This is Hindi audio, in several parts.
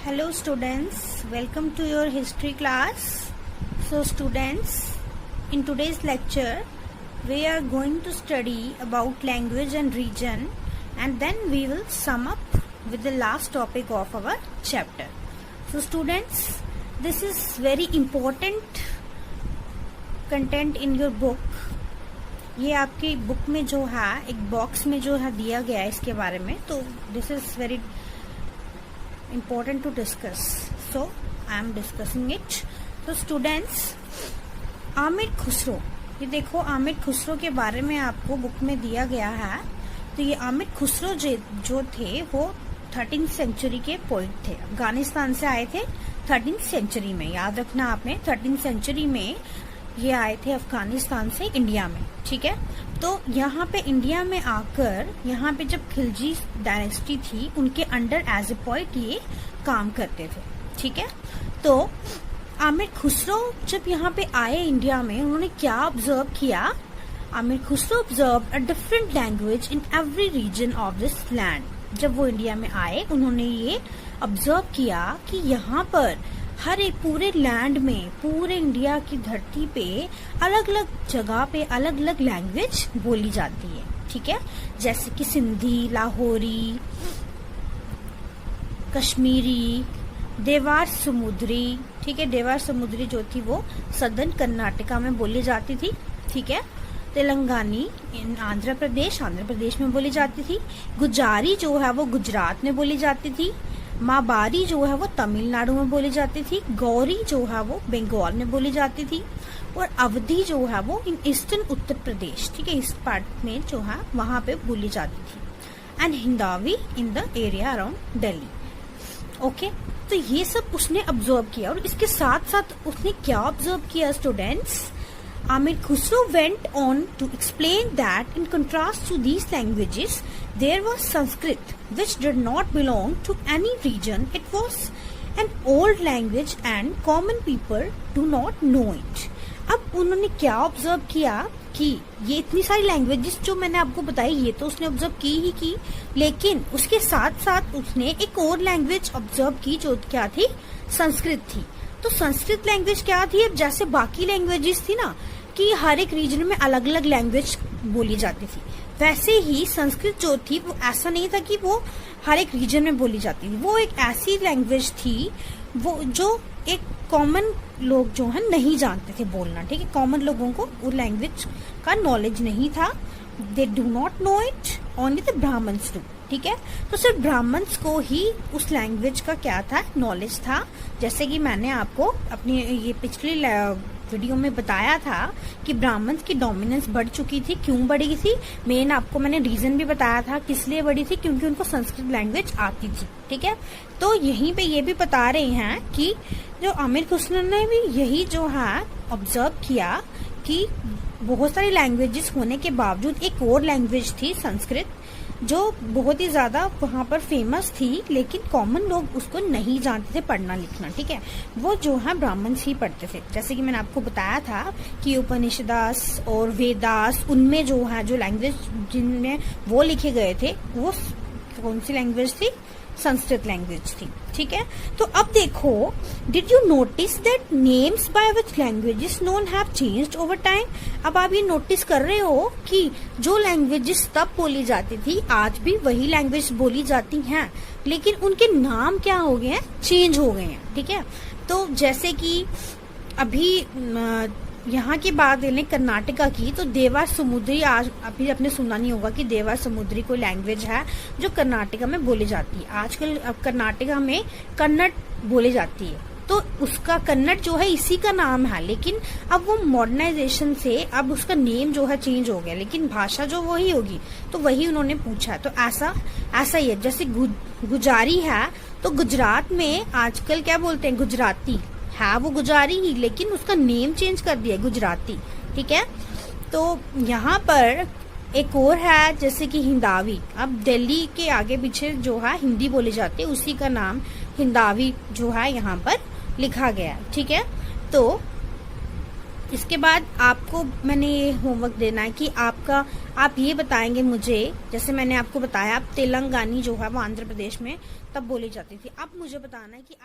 Hello students, welcome to your history class. So students, in today's lecture we are going to study about language and region, and then we will sum up with the last topic of our chapter. So students, this is very important content in your book. ये आपकी बुक में जो है एक बॉक्स में जो है दिया गया है इसके बारे में, तो this is very important to discuss, so I am discussing it. So students, Aamir Khusro, ये देखो आमिर खुसरो के बारे में आपको बुक में दिया गया है. तो ये आमिर खुसरो जो थे वो 13th सेंचुरी के पोइट थे. अफगानिस्तान से आए थे 13th सेंचुरी में, याद रखना आपने. 13th सेंचुरी में ये आए थे अफगानिस्तान से इंडिया में, ठीक है. तो यहाँ पे इंडिया में आकर यहाँ पे जब खिलजी डायनेस्टी थी उनके अंडर एज ए पोइट ये काम करते थे, ठीक है. तो आमिर खुसरो जब यहाँ पे आए इंडिया में, उन्होंने क्या ऑब्जर्व किया? Amir Khusro observe a different language in every region of this land. जब वो इंडिया में आए उन्होंने ये ऑब्जर्व किया कि यहाँ पर हर एक पूरे लैंड में, पूरे इंडिया की धरती पे अलग अलग जगह पे अलग अलग लैंग्वेज बोली जाती है, ठीक है. जैसे कि सिंधी, लाहौरी, कश्मीरी, देवार समुद्री, ठीक है. देवार समुद्री जो थी वो सदर्न कर्नाटका में बोली जाती थी, ठीक है. तेलंगानी इन आंध्र प्रदेश में बोली जाती थी. गुजारी जो है वो गुजरात में बोली जाती थी. माबारी जो है वो तमिलनाडु में बोली जाती थी. गौरी जो है वो बंगाल में बोली जाती थी. और अवधी जो है वो इन ईस्टर्न उत्तर प्रदेश, ठीक है, इस पार्ट में जो है वहां पे बोली जाती थी. And Hindavi in the area around Delhi. Okay, तो ये सब उसने ऑब्जर्व किया. और इसके साथ साथ उसने क्या ऑब्जर्व किया students? Amir Khusro went on to explain that in contrast to these languages, there was Sanskrit, which did not belong to any region. It was an old language and common people do not know it. अब उन्होंने क्या ऑब्जर्व किया कि ये इतनी सारी लैंग्वेजेस जो मैंने आपको बताई ये तो उसने ऑब्जर्व की ही की, लेकिन उसके साथ साथ उसने एक और लैंग्वेज ऑब्जर्व की जो क्या थी? संस्कृत थी. तो संस्कृत लैंग्वेज क्या थी? अब जैसे बाकी लैंग्वेजेस थी ना कि हर एक रीजन में अलग अलग लैंग्वेज बोली जाती थी, वैसे ही संस्कृत जो थी वो ऐसा नहीं था कि वो हर एक रीजन में बोली जाती थी. वो एक ऐसी लैंग्वेज थी वो जो एक कॉमन लोग जो है नहीं जानते थे बोलना, ठीक है. कॉमन लोगों को उस लैंग्वेज का नॉलेज नहीं था. They do not know it, only the Brahmins do, ठीक है. तो सिर्फ ब्राह्मण्स को ही उस लैंग्वेज का क्या था? नॉलेज था. जैसे कि मैंने आपको अपनी ये पिछली वीडियो में बताया था कि ब्राह्मण्स की डोमिनेंस बढ़ चुकी थी. क्यों बढ़ी थी? मेन आपको मैंने रीजन भी बताया था किस लिए बढ़ी थी, क्योंकि उनको संस्कृत लैंग्वेज आती थी, ठीक है. तो यहीं पे ये भी बता रहे हैं कि जो आमिर खुसरो ने भी यही जो है ऑब्जर्व किया कि बहुत सारी लैंग्वेजेस होने के बावजूद एक और लैंग्वेज थी संस्कृत जो बहुत ही ज्यादा वहां पर फेमस थी, लेकिन कॉमन लोग उसको नहीं जानते थे पढ़ना लिखना, ठीक है. वो जो है ब्राह्मण्स ही पढ़ते थे. जैसे कि मैंने आपको बताया था कि उपनिषदास और वेदास, उनमें जो है जो लैंग्वेज जिनमें वो लिखे गए थे वो कौन सी लैंग्वेज थी? संस्कृत लैंग्वेज थी, ठीक है. तो अब देखो, did you notice that names by which languages known have changed over time? अब आप ये नोटिस कर रहे हो कि जो लैंग्वेजेस तब बोली जाती थी आज भी वही लैंग्वेज बोली जाती हैं, लेकिन उनके नाम क्या हो गए हैं? चेंज हो गए हैं, ठीक है. तो जैसे कि अभी यहाँ की बात लें कर्नाटका की, तो देवार समुद्री, आज अभी आपने सुना नहीं होगा कि देवार समुद्री कोई लैंग्वेज है जो कर्नाटका में बोली जाती है. आजकल कर्नाटका में कन्नड़ बोली जाती है, तो उसका कन्नड़ जो है इसी का नाम है, लेकिन अब वो मॉडर्नाइजेशन से अब उसका नेम जो है चेंज हो गया, लेकिन भाषा जो वही होगी. तो वही उन्होंने पूछा है. तो ऐसा ही है. जैसे गुजारी है तो गुजरात में आजकल क्या बोलते हैं? गुजराती है, वो गुजारी ही, लेकिन उसका नेम चेंज कर दिया गुजराती, ठीक है. तो यहाँ पर एक और है जैसे कि हिंदावी. अब दिल्ली के आगे पीछे जो है हिंदी बोली जाती है, उसी का नाम हिंदावी जो है यहाँ पर लिखा गया है, ठीक है. तो इसके बाद आपको मैंने ये होमवर्क देना है कि आप ये बताएंगे मुझे, जैसे मैंने आपको बताया आप तेलंगानी जो है वो आंध्र प्रदेश में तब बोली जाती थी। अब मुझे बताना है कि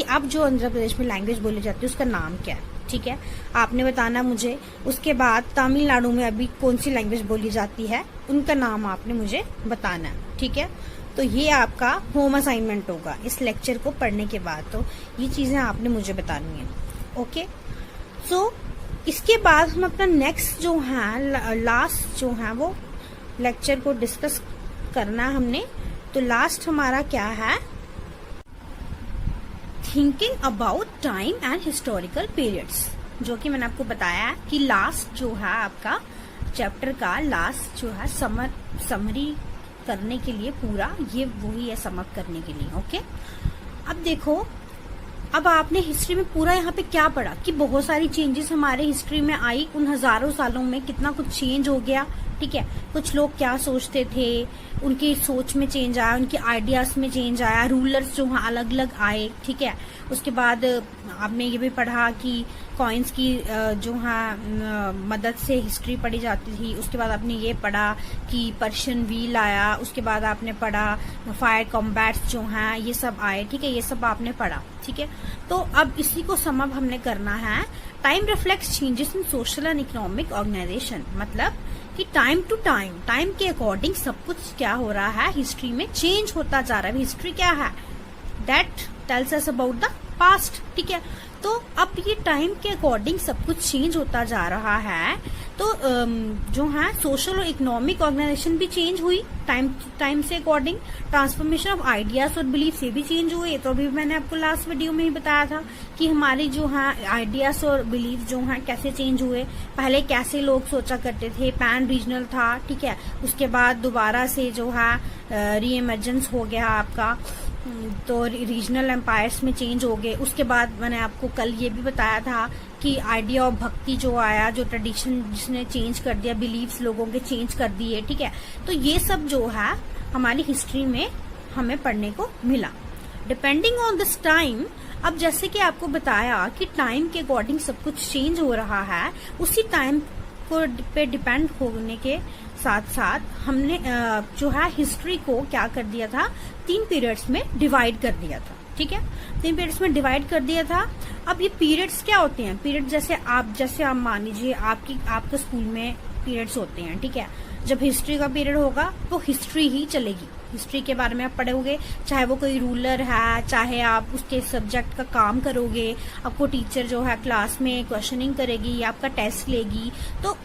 आप जो आंध्र प्रदेश में लैंग्वेज बोली जाती है उसका नाम क्या है, ठीक है, आपने बताना मुझे। उसके बाद तमिलनाडु में अभी कौन सी लैंग्वेज बोली जाती है उनका नाम आपने मुझे बताना है, ठीक है। तो ये आपका होम असाइनमेंट होगा इस लेक्चर को पढ़ने के बाद, तो ये चीजें आपने मुझे बतानी है, ओके। सो इसके बाद हम अपना नेक्स्ट जो है लास्ट जो है वो लेक्चर को डिस्कस करना है हमने। तो लास्ट हमारा क्या है, thinking about time and historical periods, जो कि मैंने आपको बताया है कि लास्ट जो है आपका चैप्टर का लास्ट जो है समरी करने के लिए पूरा ये वही है, समअप करने के लिए, ओके। अब देखो, अब आपने हिस्ट्री में पूरा यहाँ पे क्या पढ़ा कि बहुत सारी चेंजेस हमारे हिस्ट्री में आई, उन हजारों सालों में कितना कुछ चेंज हो गया, ठीक है। कुछ लोग क्या सोचते थे, उनकी सोच में चेंज आया, उनके आइडियाज में चेंज आया, रूलर्स जो हैं अलग अलग आए, ठीक है। उसके बाद आपने ये भी पढ़ा कि कॉइन्स की जो है मदद से हिस्ट्री पढ़ी जाती थी। उसके बाद आपने ये पढ़ा कि पर्शियन व्हील आया। उसके बाद आपने पढ़ा फायर कॉम्बैट्स जो हैं ये सब आए, ठीक है, ये सब आपने पढ़ा, ठीक है। तो अब इसी को समअप हमने करना है। Time reflects changes in social and economic organization, मतलब कि टाइम टू टाइम के अकॉर्डिंग सब कुछ क्या हो रहा है हिस्ट्री में चेंज होता जा रहा है। हिस्ट्री क्या है, that tells us about the past, ठीक है। तो अब ये टाइम के अकॉर्डिंग सब कुछ चेंज होता जा रहा है, तो जो है सोशल और इकोनॉमिक ऑर्गेनाइजेशन भी चेंज हुई टाइम से अकॉर्डिंग। ट्रांसफॉर्मेशन ऑफ आइडियाज और बिलीफ ये भी चेंज हुए। तो अभी मैंने आपको लास्ट वीडियो में ही बताया था कि हमारी जो है आइडियाज और बिलीफ जो है कैसे चेंज हुए। पहले कैसे लोग सोचा करते थे, पैन रीजनल था, ठीक है। उसके बाद दोबारा से जो है री इमर्जेंस हो गया आपका, तो रीजनल एम्पायर्स में चेंज हो गए। उसके बाद मैंने आपको कल ये भी बताया था कि आइडिया ऑफ भक्ति जो आया, जो ट्रेडिशन जिसने चेंज कर दिया, बिलीव्स लोगों के चेंज कर दिए, ठीक है। तो ये सब जो है हमारी हिस्ट्री में हमें पढ़ने को मिला। डिपेंडिंग ऑन दिस टाइम, अब जैसे कि आपको बताया कि टाइम के अकॉर्डिंग सब कुछ चेंज हो रहा है, उसी टाइम को पे डिपेंड होने के साथ साथ हमने जो है हिस्ट्री को क्या कर दिया था, 3 पीरियड्स में डिवाइड कर दिया था, ठीक है। 3 पीरियड्स में डिवाइड कर दिया था। अब ये पीरियड्स क्या होते हैं, पीरियड जैसे आप मान लीजिए आपके स्कूल में पीरियड्स होते हैं, ठीक है। जब हिस्ट्री का पीरियड होगा तो हिस्ट्री ही चलेगी, हिस्ट्री के बारे में आप पढ़ोगे, चाहे वो कोई रूलर है, चाहे आप उसके सब्जेक्ट का काम करोगे, आपको टीचर जो है क्लास में क्वेश्चनिंग करेगी या आपका टेस्ट लेगी, तो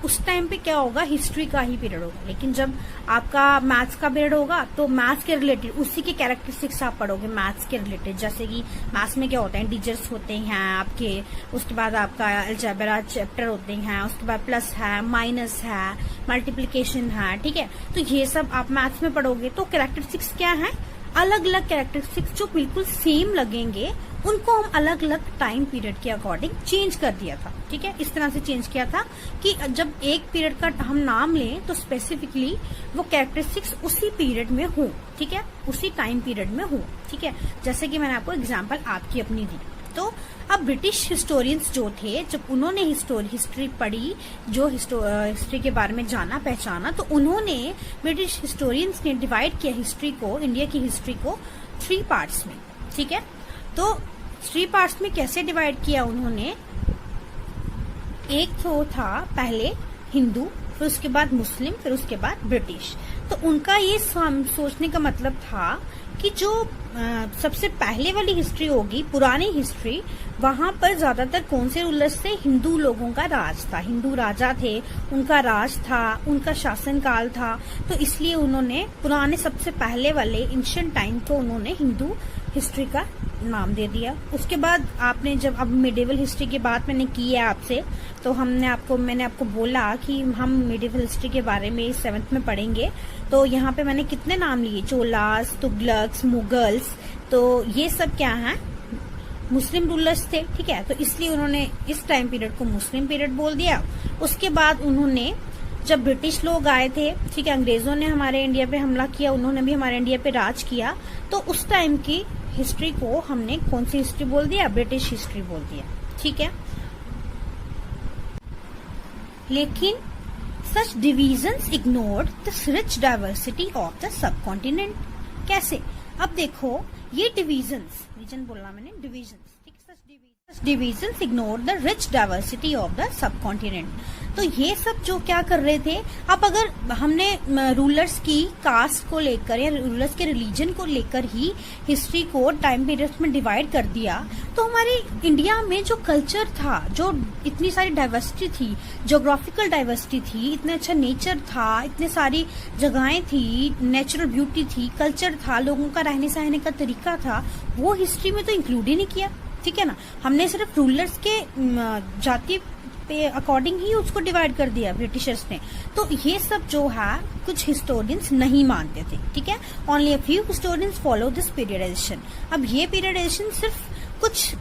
उस टाइम पे क्या होगा, हिस्ट्री का ही पीरियड होगा। लेकिन जब आपका मैथ्स का पीरियड होगा तो मैथ्स के रिलेटेड उसी के कैरेक्टरिस्टिक्स आप पढ़ोगे मैथ्स के रिलेटेड। जैसे कि मैथ्स में क्या होता है, इंटीजर्स होते हैं आपके, उसके बाद आपका अलजेब्रा चैप्टर होते हैं, उसके बाद प्लस है, माइनस है, मल्टीप्लिकेशन है, ठीक है। तो ये सब आप मैथ्स में पढ़ोगे। तो कैरेक्टरिस्टिक्स क्या है, अलग अलग कैरेक्टरिस्टिक्स जो बिल्कुल सेम लगेंगे उनको हम अलग अलग टाइम पीरियड के अकॉर्डिंग चेंज कर दिया था, ठीक है। इस तरह से चेंज किया था कि जब एक पीरियड का हम नाम लें तो स्पेसिफिकली वो कैरेक्टरिस्टिक्स उसी पीरियड में हो, ठीक है, उसी टाइम पीरियड में हो, ठीक है। जैसे कि मैंने आपको एग्जाम्पल आपकी अपनी दी। तो अब ब्रिटिश हिस्टोरियंस जो थे, जब उन्होंने हिस्ट्री पढ़ी, जो हिस्ट्री के बारे में जाना पहचाना, तो उन्होंने ब्रिटिश हिस्टोरियंस ने डिवाइड किया हिस्ट्री को, इंडिया की हिस्ट्री को 3 पार्ट्स में, ठीक है। तो 3 पार्ट्स में कैसे डिवाइड किया उन्होंने, एक तो था पहले हिंदू, फिर उसके बाद मुस्लिम, फिर उसके बाद ब्रिटिश। तो उनका ये सोचने का मतलब था कि जो सबसे पहले वाली हिस्ट्री होगी, पुरानी हिस्ट्री, वहां पर ज्यादातर कौन से रूलर्स थे, हिंदू लोगों का राज था, हिंदू राजा थे, उनका राज था, उनका शासन काल था। तो इसलिए उन्होंने पुराने सबसे पहले वाले एंशिएंट टाइम को उन्होंने हिंदू हिस्ट्री का नाम दे दिया। उसके बाद आपने जब अब मिडिवल हिस्ट्री की बात मैंने की है आपसे, तो मैंने आपको बोला कि हम मिडिवल हिस्ट्री के बारे में 7th में पढ़ेंगे। तो यहाँ पे मैंने कितने नाम लिए, चोलास, तुगलक्स, मुगल्स, तो ये सब क्या है, मुस्लिम रूलर्स थे, ठीक है। तो इसलिए उन्होंने इस टाइम पीरियड को मुस्लिम पीरियड बोल दिया। उसके बाद उन्होंने, जब ब्रिटिश लोग आए थे, ठीक है, अंग्रेजों ने हमारे इंडिया पे हमला किया, उन्होंने भी हमारे इंडिया पे राज किया, तो उस टाइम की हिस्ट्री को हमने कौन सी हिस्ट्री बोल दिया, ब्रिटिश हिस्ट्री बोल दिया, ठीक है। लेकिन such divisions ignored the rich diversity of the subcontinent. कैसे? अब देखो ये डिविजन्स, रीजन बोलना मैंने, डिविजन्स, ठीक है, such divisions ignore the rich diversity of the subcontinent. तो ये सब जो क्या कर रहे थे, अब अगर हमने रूलर्स की कास्ट को लेकर या रूलर्स के रिलीजन को लेकर ही हिस्ट्री को टाइम पीरियड्स में डिवाइड कर दिया, तो हमारे इंडिया में जो कल्चर था, जो इतनी सारी डाइवर्सिटी थी, ज्योग्राफिकल डाइवर्सिटी थी, इतना अच्छा नेचर था, इतने सारी जगहें थी, नेचुरल ब्यूटी थी, कल्चर था, लोगों का रहने सहने का तरीका था, वो हिस्ट्री में तो इंक्लूड ही नहीं किया। ठीक है ना, हमने सिर्फ रूलर्स के जाति पे अकॉर्डिंग ही उसको डिवाइड कर दिया ब्रिटिशर्स ने। तो ये सब जो है कुछ हिस्टोरियंस नहीं मानते थे। ठीक है, only a few historians follow this periodisation. अब ये पीरियडाइजेशन सिर्फ कुछ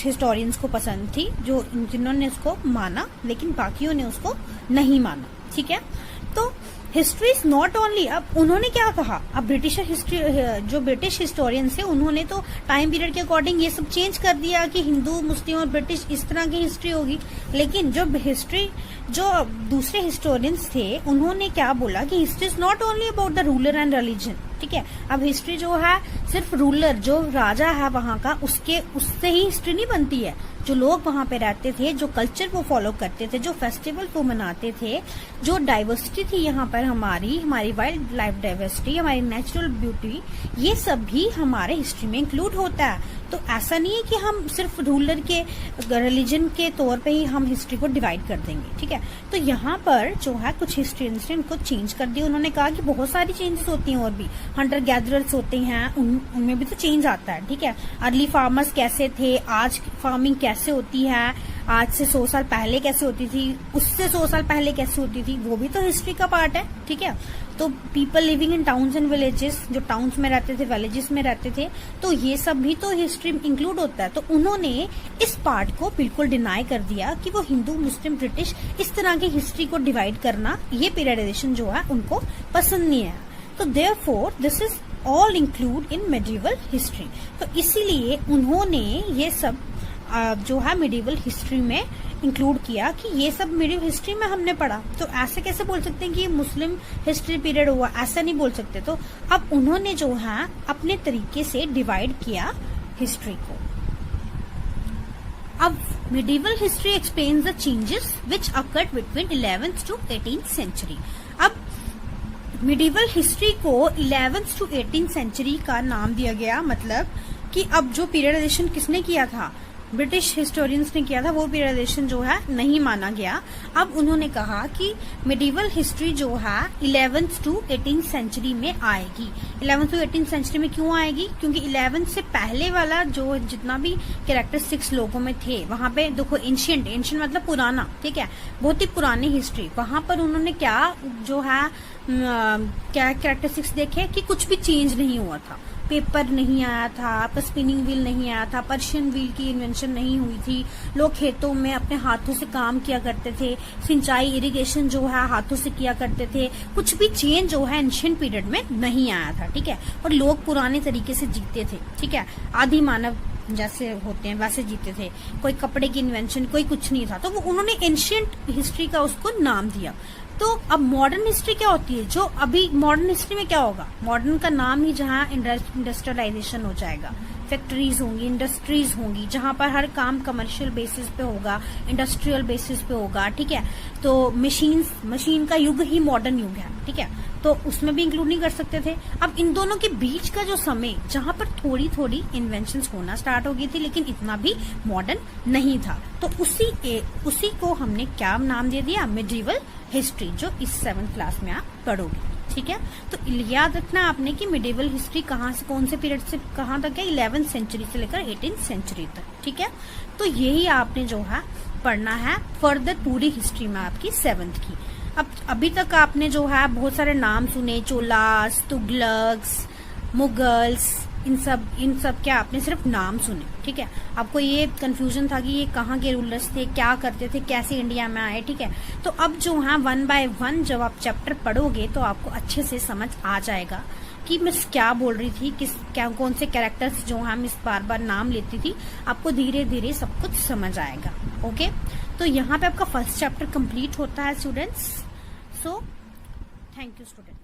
हिस्टोरियंस को पसंद थी, जो जिन्होंने उसको माना, लेकिन बाकियों ने उसको नहीं माना। ठीक है, तो हिस्ट्री इज नॉट ओनली, अब उन्होंने क्या कहा, अब ब्रिटिशर हिस्ट्री, जो ब्रिटिश हिस्टोरियंस है, उन्होंने तो टाइम पीरियड के अकॉर्डिंग ये सब चेंज कर दिया कि हिंदू, मुस्लिम और ब्रिटिश इस तरह की हिस्ट्री होगी। लेकिन जो हिस्ट्री, जो दूसरे हिस्टोरियंस थे, उन्होंने क्या बोला कि history is not only about the ruler and religion. ठीक है, अब हिस्ट्री जो है सिर्फ रूलर, जो राजा है वहां का, उससे ही हिस्ट्री नहीं बनती है। जो लोग वहां पे रहते थे, जो कल्चर वो फॉलो करते थे, जो फेस्टिवल वो मनाते थे, जो डाइवर्सिटी थी यहाँ पर हमारी वाइल्ड लाइफ डाइवर्सिटी, हमारी नेचुरल ब्यूटी, ये सब भी हमारे हिस्ट्री में इंक्लूड होता है। तो ऐसा नहीं है कि हम सिर्फ रूलर के रिलीजन के तौर पे ही हम हिस्ट्री को डिवाइड कर देंगे। ठीक है, तो यहाँ पर जो है कुछ हिस्ट्रियंस ने इनको चेंज कर दिया। उन्होंने कहा कि बहुत सारी चेंजेस होती हैं, और भी हंटर गैदरर्स होते हैं, उनमें भी तो चेंज आता है। ठीक है, अर्ली फार्मर्स कैसे थे, आज फार्मिंग कैसे होती है, आज से 100 साल पहले कैसे होती थी, उससे 100 साल पहले कैसे होती थी, वो भी तो हिस्ट्री का पार्ट है। ठीक है, तो people living in towns and villages, जो टाउन्स में रहते थे, विलेजेस में रहते थे, तो ये सब भी तो हिस्ट्री इंक्लूड होता है। तो उन्होंने इस पार्ट को बिल्कुल डिनाई कर दिया कि वो हिंदू, मुस्लिम, ब्रिटिश, इस तरह की हिस्ट्री को डिवाइड करना, ये पीरियडाइजेशन जो है उनको पसंद नहीं है। तो therefore this is all include in medieval history. तो इसीलिए उन्होंने ये सब जो है मिडिवल हिस्ट्री में इंक्लूड किया कि ये सब मिडिवल हिस्ट्री में हमने पढ़ा। तो ऐसे कैसे बोल सकते हैं कि मुस्लिम हिस्ट्री पीरियड हुआ, ऐसा नहीं बोल सकते। तो अब उन्होंने जो है अपने तरीके से डिवाइड किया हिस्ट्री को। अब medieval history explains the changes which occurred between 11th to 18th century. अब मिडिवल हिस्ट्री को 11th to 18th सेंचुरी का नाम दिया गया, मतलब कि अब जो पीरियडाइजेशन किसने किया था, ब्रिटिश हिस्टोरियंस ने किया था, वो पीरियडाइजेशन जो है नहीं माना गया। अब उन्होंने कहा कि मिडिवल हिस्ट्री जो है 11th to 18th सेंचुरी में आएगी। 11th to 18th सेंचुरी में क्यों आएगी? क्योंकि 11th से पहले वाला जो जितना भी कैरेक्टरिस्टिक्स लोगों में थे, वहां पे देखो एंशियंट मतलब पुराना, ठीक है, बहुत ही पुरानी हिस्ट्री, वहां पर उन्होंने क्या जो है क्या कैरेक्टरिस्टिक्स देखे कि कुछ भी चेंज नहीं हुआ था। पेपर नहीं आया था, आपका स्पिनिंग व्हील नहीं आया था, पर्शियन व्हील की इन्वेंशन नहीं हुई थी, लोग खेतों में अपने हाथों से काम किया करते थे, सिंचाई, इरिगेशन जो है हाथों से किया करते थे, कुछ भी चेंज जो है एंशिएंट पीरियड में नहीं आया था। ठीक है, और लोग पुराने तरीके से जीते थे। ठीक है, आदि मानव जैसे होते हैं वैसे जीते थे, कोई कपड़े की इन्वेंशन, कोई कुछ नहीं था। तो वो उन्होंने एंशिएंट हिस्ट्री का उसको नाम दिया। तो अब मॉडर्न हिस्ट्री क्या होती है, जो अभी मॉडर्न हिस्ट्री में क्या होगा, मॉडर्न का नाम ही जहाँ इंडस्ट्रियलाइजेशन हो जाएगा, फैक्ट्रीज होंगी, इंडस्ट्रीज होंगी, जहां पर हर काम कमर्शियल बेसिस पे होगा, इंडस्ट्रियल बेसिस पे होगा। ठीक है, तो मशीन का युग ही मॉडर्न युग है। ठीक है, तो उसमें भी इंक्लूड नहीं कर सकते थे। अब इन दोनों के बीच का जो समय, जहां पर थोड़ी थोड़ी इन्वेंशंस होना स्टार्ट हो गई थी, लेकिन इतना भी मॉडर्न नहीं था, तो उसी को हमने क्या नाम दे दिया, मिडिवल हिस्ट्री, जो इस 7th क्लास में आप पढ़ोगे। ठीक है, तो याद रखना आपने कि मिडिवल हिस्ट्री कहाँ से, कौन से पीरियड से कहाँ तक है, 11th सेंचुरी से लेकर 18th सेंचुरी तक। ठीक है, तो यही आपने जो है पढ़ना है फर्दर पूरी हिस्ट्री में आपकी 7th की। अब अभी तक आपने जो है बहुत सारे नाम सुने, चोलास, तुगलक्स, मुगल्स, इन सब क्या आपने सिर्फ नाम सुने। ठीक है, आपको ये कंफ्यूजन था कि ये कहाँ के रूलर्स थे, क्या करते थे, कैसे इंडिया में आए। ठीक है, तो अब जो है 1 by 1 जब आप चैप्टर पढ़ोगे तो आपको अच्छे से समझ आ जाएगा कि मिस क्या बोल रही थी, कौन से कैरेक्टर्स जो हम इस बार बार नाम लेती थी, आपको धीरे धीरे सब कुछ समझ आएगा। ओके, तो यहाँ पे आपका फर्स्ट चैप्टर कंप्लीट होता है students. So thank you students.